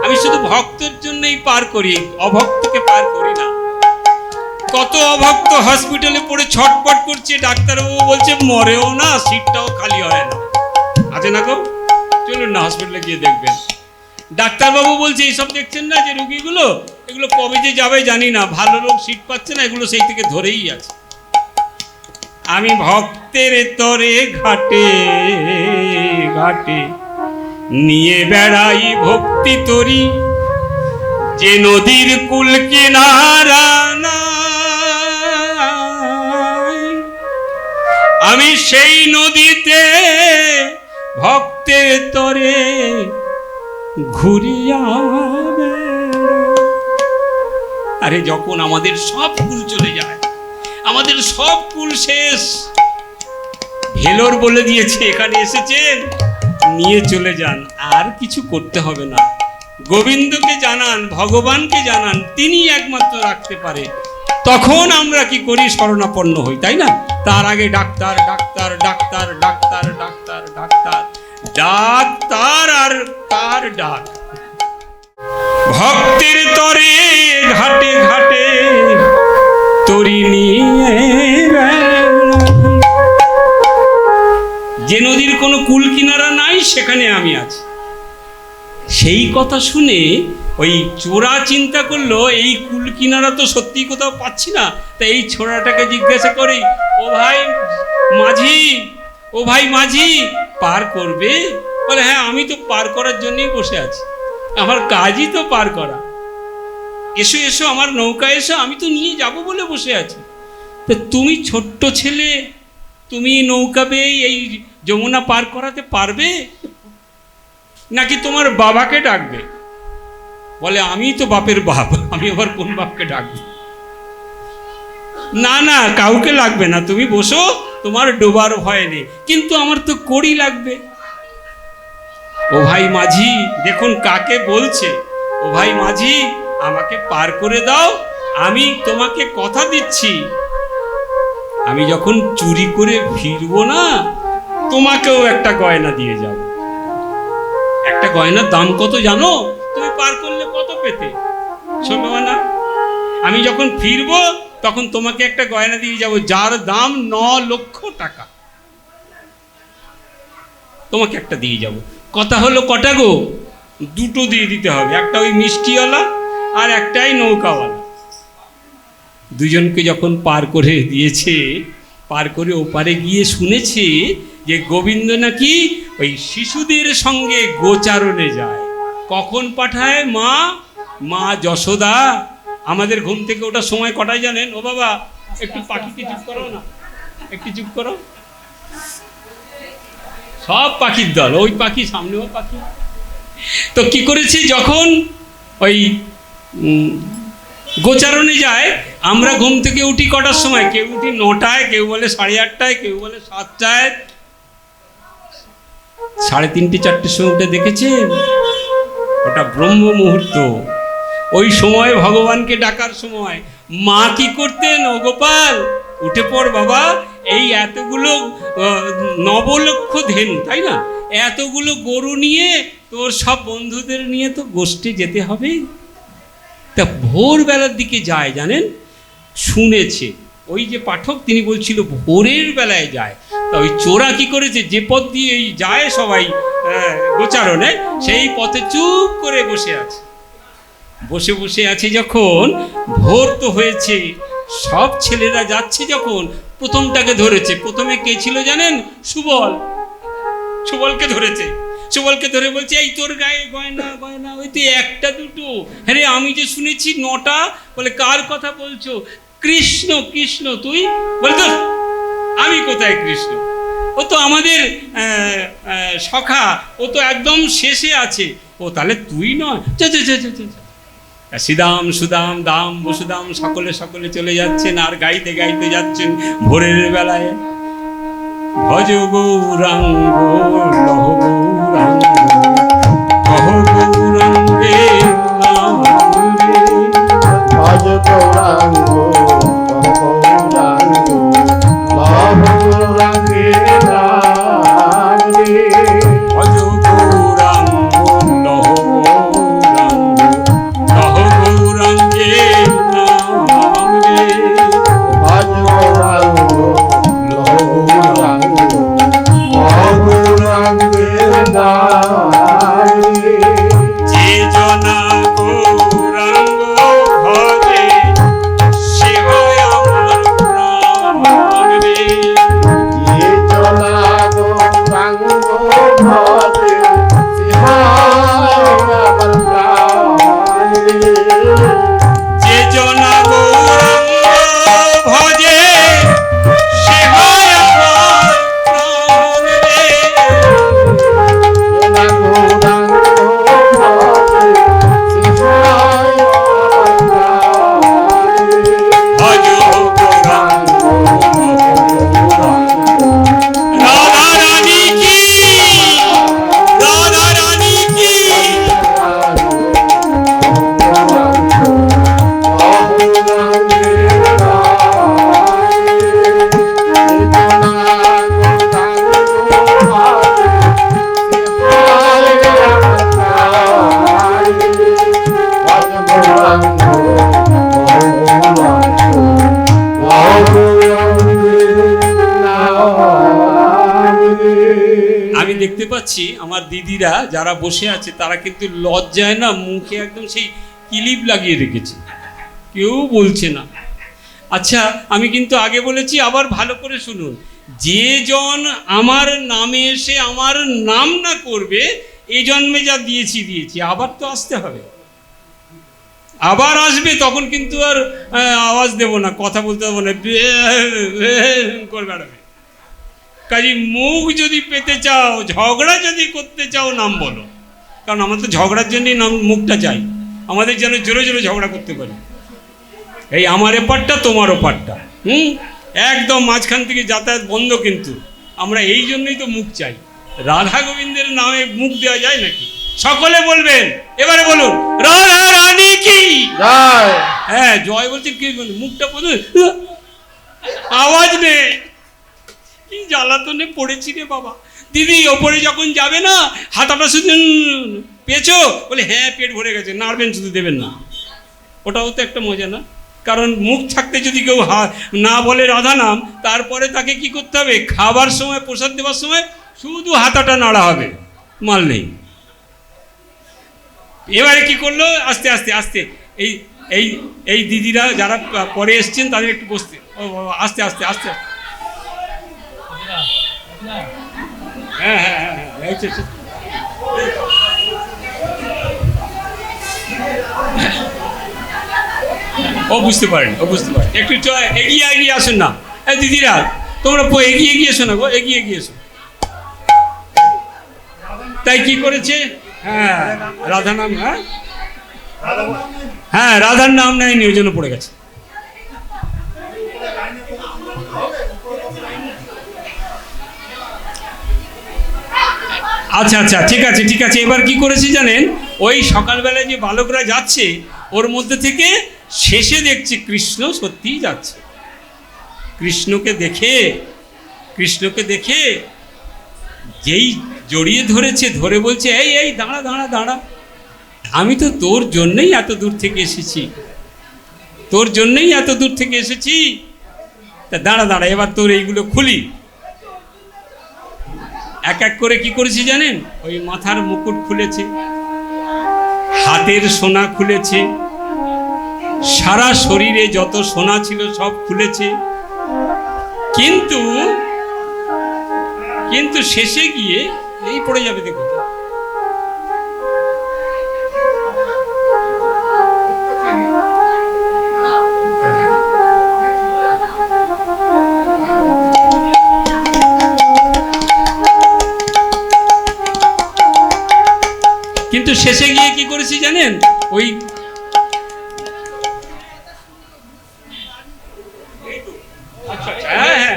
আমি শুধু ভক্তের জন্যই পার করি, অভক্তকে পার করি না। কত অভক্ত হসপিটালে পড়ে ছটপট করছে, ডাক্তারবাবু বলছে মরেও না, সিটটাও খালি হয় না। আছে না গো? চলুন না হসপিটালে গিয়ে দেখবেন। ডাক্তারবাবু বলছে এইসব দেখছেন না যে রুগীগুলো, এগুলো কবে যে যাবে জানি না, ভালো লোক সিট পাচ্ছে না, এগুলো সেই থেকে ধরেই আছে। আমি ভক্তের তরে ঘাটে ঘাটে নিয়ে বেড়াই ভক্তি তরি, যে নদীর কুল কিনারা নাই, আমি সেই নদীতে ভক্তের তরে ঘুরিয়া। আরে যখন আমাদের সব কুল চলে যায়, আমাদের সব কুল শেষ, হেলোর বলে দিয়েছে এখানে এসেছেন, নিয়ে চলে যান, আর কিছু করতে হবে না। গোবিন্দকে জানান, ভগবানকে জানান, তিনি একমাত্র রাখতে পারে। তখন আমরা কি করি? শরণাপন্ন হই, তাই না? তার আগে doctor doctor doctor doctor doctor doctor doctor আর তার ডাক। ভক্তের তরে ঘাটে ঘাটে তরি নিয়ে যে নদীর কোনো কুল কিনারা নাই সেখানে আমি আছি। সেই কথা শুনে ওই চোরা চিন্তা করলো, এই কুল কিনারা তো সত্যি কোথাও পাচ্ছি না। তা এই ছোড়াটাকে জিজ্ঞাসা করি, ও ভাই মাঝি, ও ভাই মাঝি, পার করবে? বলে হ্যাঁ, আমি তো পার করার জন্যই বসে আছি, আমার কাজই তো পার করা। এসো এসো, আমার নৌকা এসো, আমি তো নিয়ে যাব বলে বসে আছি। তা তুমি ছোট্ট ছেলে, তুমি নৌকা বেয়ে এই যমুনা পার করাতে পারবে নাকি তোমার বাবাকে ডাকবে? বলে আমি তো বাপের বাপ, আমি আবার কোন বাপকে ডাকবো? না না, কাউকে লাগবে না, তুমি বসো, তোমার ডোবার ভয় নেই, কিন্তু আমার তো কড়ি লাগবে। ও ভাই মাঝি, দেখুন কাকে বলছে, ও ভাই মাঝি আমাকে পার করে দাও, আমি তোমাকে কথা দিচ্ছি, আমি যখন চুরি করে ফিরবো না তোমাকেও একটা গয়না দিয়ে যাব। একটা গয়নার দাম কত জানো? তুমি পার করলে কত পেতে? শোনো না, আমি যখন ফিরবো তখন তোমাকে একটা গয়না দিয়ে যাব, যার দাম 9 লক্ষ টাকা, তোমাকে একটা দিয়ে যাব। কথা হলো কটা গো? দুটো দিয়ে দিতে হবে, একটা ওই মিষ্টিওয়ালা আর একটাই নৌকাওয়ালা। দুজনকে যখন পার করে দিয়েছে, পার করে ওপারে গিয়ে শুনেছে যে গোবিন্দ নাকি ওই শিশুদের সঙ্গে গোচারণে যায়। কখন পাঠায়? মা যশোদা। আমাদের ঘুম থেকে ওঠার সময় কটায় জানেন? ও বাবা একটু পাখিকে চুপ করো না, একটু চুপ করো। সব পাখির দল, ওই পাখি সামনেও পাখি। তো কি করেছে, যখন ওই গোচারণে যায়, আমরা ঘুম থেকে উঠি কটার সময়? কেউ উঠি 9টায়, কেউ বলে 8:30টায়, কেউ বলে 7টায়। 3:30 4টের সময় উঠে দেখেছে, ওটা ব্রহ্ম মুহূর্ত, ওই সময় ভগবানকে ডাকার সময়। মা কি করতেন? ও গোপাল উঠে পড় বাবা, এই এতগুলো 9 লক্ষ ধেনু, তাই না, এতগুলো গরু নিয়ে তোর সব বন্ধুদের নিয়ে তো গোষ্ঠী যেতে হবে। তা ভোরবেলার দিকে যায়, জানেন, শুনেছে ওই যে পাঠক তিনি বলছিল ভোরের বেলায় যায়। তা ওই চোরা কি করেছে, যে পথ দিয়ে এই যায় সবাই গোচারণে, সেই পথে চুপ করে বসে আছে। বসে বসে আছে যখন, ভোর তো হয়েছে, সব ছেলেরা যাচ্ছে যখন, প্রথমটাকে ধরেছে। প্রথমে কে ছিল জানেন? সুবল। সুবলকে ধরেছে, সুবলকে ধরে বলছে এই তোর গায়ে গয়না, গয়না ওই তো একটা দুটো, হ্যাঁ রে আমি যে শুনেছি 9টা। বলে কার কথা বলছো? কৃষ্ণ। কৃষ্ণ তুই? বলে তো আমি কোথায় কৃষ্ণ, ও তো আমাদের সখা, ও তো একদম শেষে আছে। ও তাহলে তুই নয়? শ্রীদাম সুদাম দাম বসুদাম সকলে সকলে চলে যাচ্ছেন, আর গাইতে গাইতে যাচ্ছেন ভোরের বেলায়। ভজ গৌরাঙ্গ লহ গৌরাঙ্গ কহ গৌরাঙ্গে নাম রে। ভজ গৌরাঙ্গ গৌরাঙ্গ লহ গৌরাঙ্গে নাম রে। ভজ গৌরাঙ্গ লহ গৌরাঙ্গ কহ গৌরাঙ্গে নাম রে। ভজ গৌরাঙ্গ লহ গৌরাঙ্গ কহ গৌরাঙ্গে নাম রে। যে জনা গৌরাঙ্গ ভজে সে হয় আমার প্রাণ রে। যে জনা গৌরাঙ্গ ভজে সে হয় আমার প্রাণ রে। যে জনা গৌরাঙ্গ ভজে সে হয় আমার প্রাণ রে। জনা গৌরাঙ্গ ভজে সে হয় আমার প্রাণ রে। ভজ গৌরাঙ্গ রাধা পাচ্ছি আমার দিদিরা যারা বসে আছে তারা কিন্তু লজ্জায় না মুখে একদম সেই ক্লিপ লাগিয়ে রেখেছে, কেউ বলছে না। আচ্ছা, আমি কিন্তু আগে বলেছি, আবার ভালো করে শুনুন, যে জন আমার নামে এসে আমার নাম না করবে, এই জন্মে যা দিয়েছি দিয়েছি, আবার তো আসতে হবে, আবার আসবে, তখন কিন্তু আর আওয়াজ দেব না, কথা বলতে দেবো না, করে বেড়াবে। কাজে মুখ যদি পেতে চাও, ঝগড়া যদি করতে চাও, নাম বলো। কারণ আমরা তো ঝগড়ার জন্যই নাম, মুখটা চাই, আমাদের যেন জোরে জোরে ঝগড়া করতে পারি। এই আমার এপারটা তোমার ওপারটা, একদম মাঝখান থেকে যাতায়াত বন্ধ। কিন্তু আমরা এই জন্যই তো মুখ চাই। রাধা গোবিন্দের নামে মুখ দেওয়া যায় নাকি? সকলে বলবেন, এবারে বলুন, রাধা রানী কি জয়। হ্যাঁ, জয় বলছে, কি মুখটা বলুন, আওয়াজ নেই। কি জ্বালাতনে পড়েছি রে বাবা। দিদি ওপরে যখন যাবে না, হাতাটা শুধু পেয়েছো বলে, হ্যাঁ পেট ভরে গেছে, নাড়বেন শুধু, দেবেন না। ওটাও তো একটা মজা না? কারণ মুখ থাকতে যদি কেউ না বলে রাধা নাম, তারপরে তাকে কি করতে হবে? খাবার সময়, প্রসাদ দেওয়ার সময় শুধু হাতাটা নাড়া হবে, মাল নেই। এবারে কি করলো? আস্তে আস্তে আস্তে এই এই এই দিদিরা যারা পরে এসছেন তাদের একটু বসতে, আস্তে আস্তে আস্তে, হ্যাঁ হ্যাঁ হ্যাঁ হ্যাঁ, ও বুঝতে পারেন, ও বুঝতে পারেন। একটু এগিয়ে এগিয়ে আসুন না, এই দিদিরা তোমরা এগিয়ে এগিয়ে এসো না গো, এগিয়ে এগিয়ে এসো। তাই কি করেছে? হ্যাঁ, রাধা নাম, হ্যাঁ হ্যাঁ, রাধার নাম নেয়নি, ওই জন্য পড়ে গেছে। আচ্ছা আচ্ছা, ঠিক আছে ঠিক আছে। এবার কি করেছি জানেন? ওই সকালবেলায় যে বালকরা যাচ্ছে, ওর মধ্যে থেকে শেষে দেখছি কৃষ্ণ সত্যিই যাচ্ছে। কৃষ্ণকে দেখে যেই জড়িয়ে ধরেছে, ধরে বলছে, এই এই দাঁড়া দাঁড়া দাঁড়া, আমি তো তোর জন্যই এত দূর থেকে এসেছি, তোর জন্যই এত দূর থেকে এসেছি, তা দাঁড়া দাঁড়া, এবার তোর এইগুলো খুলি। এক এক করে কি করেছি জানেন? ওই মাথার মুকুট খুলেছে, হাতের সোনা খুলেছে, সারা শরীরে যত সোনা ছিল সব খুলেছে। কিন্তু কিন্তু শেষে গিয়ে এই পড়ে যাবে, দেখো, কিন্তু শেষে গিয়ে কি করেছি জানেন? ওই হ্যাঁ হ্যাঁ,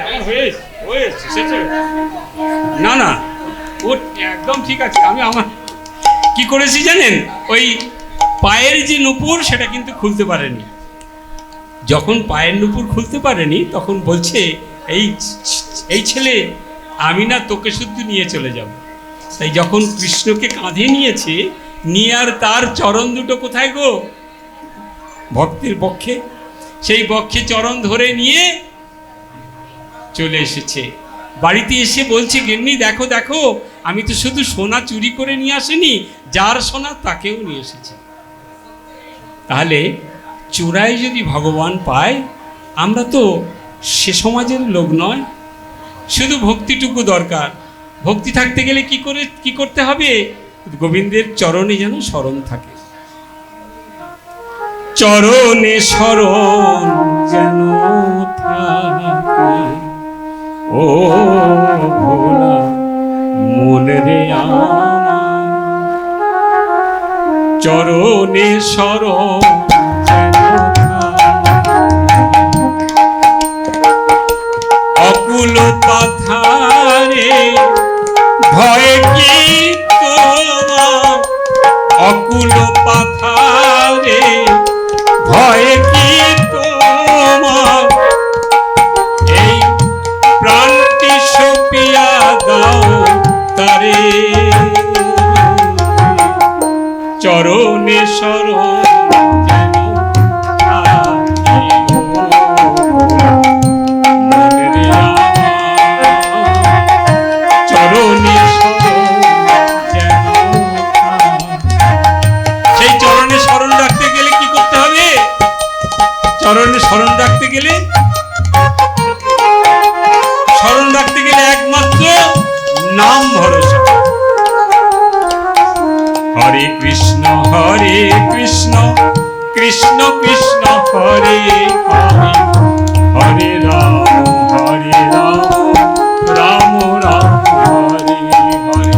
না না, ও একদম ঠিক আছে। আমি আমার কি করেছি জানেন? ওই পায়ের যে নুপুর, সেটা কিন্তু খুলতে পারেনি। যখন পায়ের নুপুর খুলতে পারেনি, তখন বলছে, এই ছেলে, আমি না তোকে শুধু নিয়ে চলে যাব। তাই যখন কৃষ্ণকে কাঁধে নিয়েছে, নিয়ে আর তার চরণ দুটো কোথায় গো? ভক্তের বক্ষে। সেই বক্ষে চরণ ধরে নিয়ে চলে এসেছে। বাড়িতে এসে বলছে, গিন্নি দেখো দেখো, আমি তো শুধু সোনা চুরি করে নিয়ে আসিনি, যার সোনা তাকেও নিয়ে এসেছি। তাহলে চোরাই যদি ভগবান পায়, আমরা তো সে সমাজের লোক নয়। শুধু ভক্তিটুকু দরকার। ভক্তি থাকতে গেলে কি করতে হবে? গোবিন্দের চরণে যেন শরণ থাকে, চরণে শরণ যেন থাকে। ও ভোলা মন রে আমার, চরণে শরণ যেন থাকে। অকুল পাথারে ভয় কি তোমার, অকুল পাথারে ভয় কি তোমার, এই প্রাণটি সপিয়া দাও তারে, চরণে শরণ স্মরণ রাখতে গেলে একমাত্র নাম ভরসা। হরে কৃষ্ণ কৃষ্ণ কৃষ্ণ হরে হরে, হরে রাম রাম রাম হরে হরে।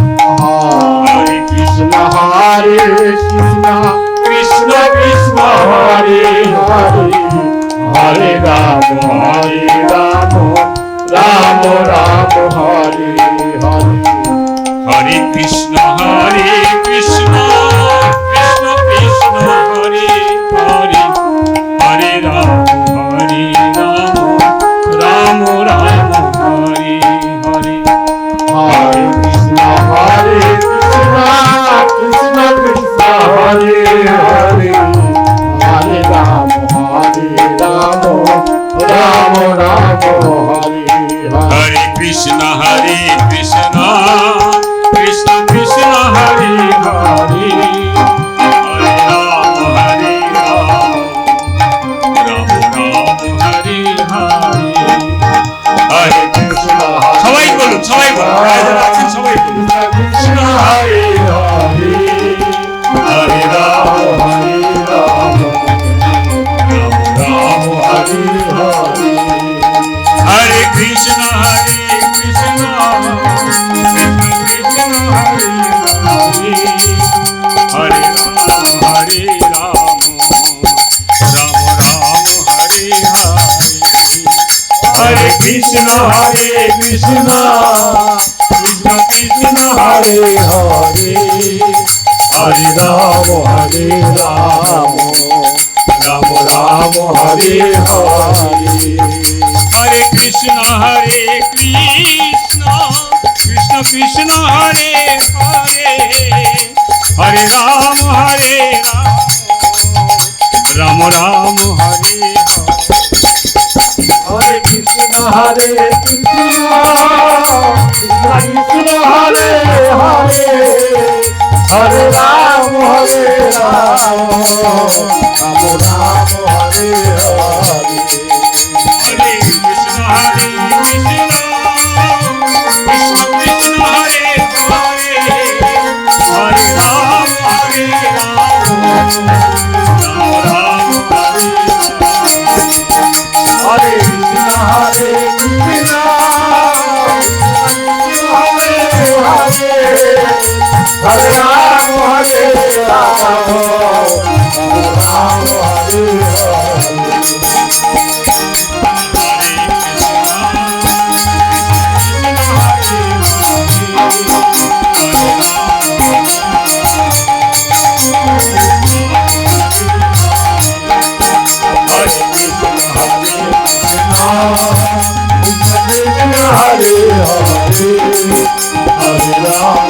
হরে কৃষ্ণ কৃষ্ণ কৃষ্ণ হরে হরে, হরে রাম রাম রাম হরে হরে। হরে কৃষ্ণ কৃষ্ণ কৃষ্ণ হরে হরে, হরে রাম রাম রাম হরে হরে। হরে কৃষ্ণ কৃষ্ণ কৃষ্ণ হরে হরে, হরে রাম রাম রাম হরে হরে। হরে কৃষ্ণ কৃষ্ণ কৃষ্ণ হরে হরে, হরে রাম রাম রাম হরে হরে। হরে কৃষ্ণ সবাই বলুন, সবাই বলুন, যারা আছেন সবাই বলুন। কৃষ্ণ হরে হরে, হরে রাম রাম রাম হরে হরে। হরে কৃষ্ণ কৃষ্ণ কৃষ্ণ হরে হরে, হরে রাম রাম রাম হরে হরে। হরে কৃষ্ণ কৃষ্ণ কৃষ্ণ কৃষ্ণ হরে হরে, হরে রাম রাম রাম হরে হরে। হরে কৃষ্ণ কৃষ্ণ কৃষ্ণ হরে হরে, হরে রাম রাম রাম হরে হরে। হরে কৃষ্ণ কৃষ্ণ কৃষ্ণ হরে হরে, হরে রাম রাম রাম হরে হরে। হরে কৃষ্ণ কৃষ্ণ কৃষ্ণ হরে হরে, হরে রাম রাম রাম হরে হরে। হরে কৃষ্ণ কৃষ্ণ হরে হরে, হরে রাম রাম হরে হরে। হরে হরে, হরে রাম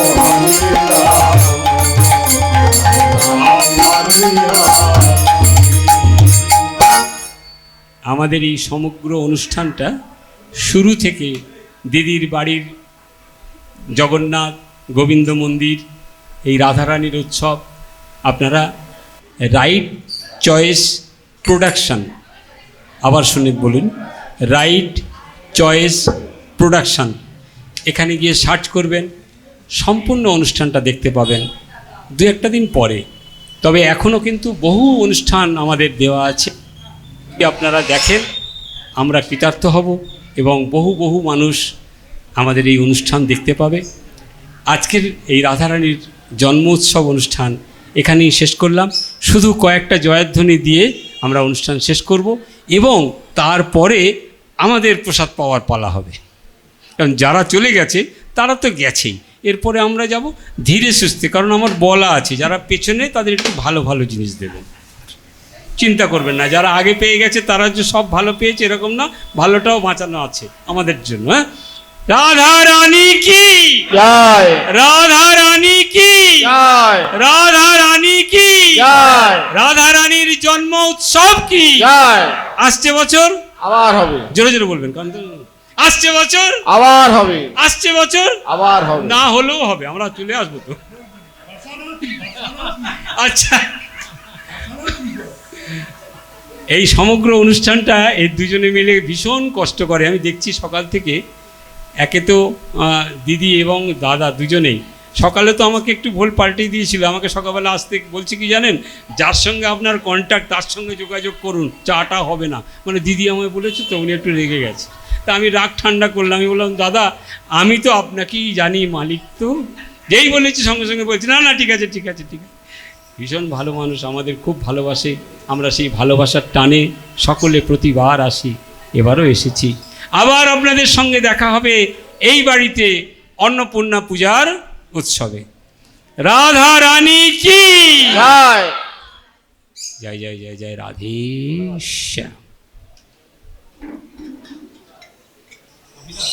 আমাদের এই সমগ্র অনুষ্ঠানটা শুরু থেকে দিদির বাড়ির জগন্নাথ গোবিন্দ মন্দির, এই রাধারানীর উৎসব, আপনারা রাইট চয়েস প্রোডাকশন, আবার শুনে বলুন, রাইট চয়েস প্রোডাকশন, এখানে গিয়ে সার্চ করবেন, সম্পূর্ণ অনুষ্ঠানটা দেখতে পাবেন দু একটা দিন পরে। তবে এখনও কিন্তু বহু অনুষ্ঠান আমাদের দেওয়া আছে, আপনারা দেখেন, আমরা কৃতার্থ হব এবং বহু বহু মানুষ আমাদের এই অনুষ্ঠান দেখতে পাবে। আজকের এই রাধারানীর জন্ম উৎসব অনুষ্ঠান এখানেই শেষ করলাম। শুধু কয়েকটা জয়ধ্বনি দিয়ে আমরা অনুষ্ঠান শেষ করব এবং তারপরে আমাদের প্রসাদ পাওয়ার পালা হবে। কারণ যারা চলে গেছে তারা তো গেছেই, এরপরে আমরা যাব ধীরে সুস্থে, কারণ আমার বলা আছে যারা পেছনে তাদের একটু ভালো ভালো জিনিস দেবেন, চিন্তা করবেন না। যারা আগে পেয়ে গেছে তারা যে সব ভালো পেয়েছে এরকম না, ভালোটাও বাঁচানো আছে আমাদের জন্য। হ্যাঁ, রাধা রানী কি জয়, রাধা রানী কি জয়, রাধা রানী কি জয়, রাধা রানীর জন্ম উৎসব কি জয়। আসছে বছর আবার হবে, জোরে জোরে বলবেন, কারণ আসছে বছর, আবার হবে, আসছে বছর, আবার হবে, না হলেও হবে, আমরা চলে আসবো তো। আচ্ছা, এই সমগ্র অনুষ্ঠানটা এই দুজনে মিলে ভীষণ কষ্ট করে। আমি দেখছি সকাল থেকে, একে তো দিদি এবং দাদা দুজনেই সকালে তো আমাকে একটু ভুল পাল্টে দিয়েছিল। আমাকে সকালবেলা আসতে বলছে কি জানেন, যার সঙ্গে আপনার কন্ট্যাক্ট তার সঙ্গে যোগাযোগ করুন, চাটা হবে না। মানে দিদি আমায় বলেছে তো, উনি একটু রেগে গেছে। তা আমি রাগ ঠান্ডা করলাম, আমি বললাম দাদা আমি তো আপনাকেই জানি, মালিক তো। যেই বলেছি সঙ্গে সঙ্গে বলছি না না ঠিক আছে ঠিক আছে ঠিক আছে। ভীষণ ভালো মানুষ, আমাদের খুব ভালোবাসে। আমরা সেই ভালোবাসার টানে সকলে প্রতিবার আসি, এবারও এসেছি। আবার আপনাদের সঙ্গে দেখা হবে এই বাড়িতে অন্নপূর্ণা পূজার উৎসবে। রাধা রানী কি জয়। জয় জয় জয় জয় রাধে শ্যাম।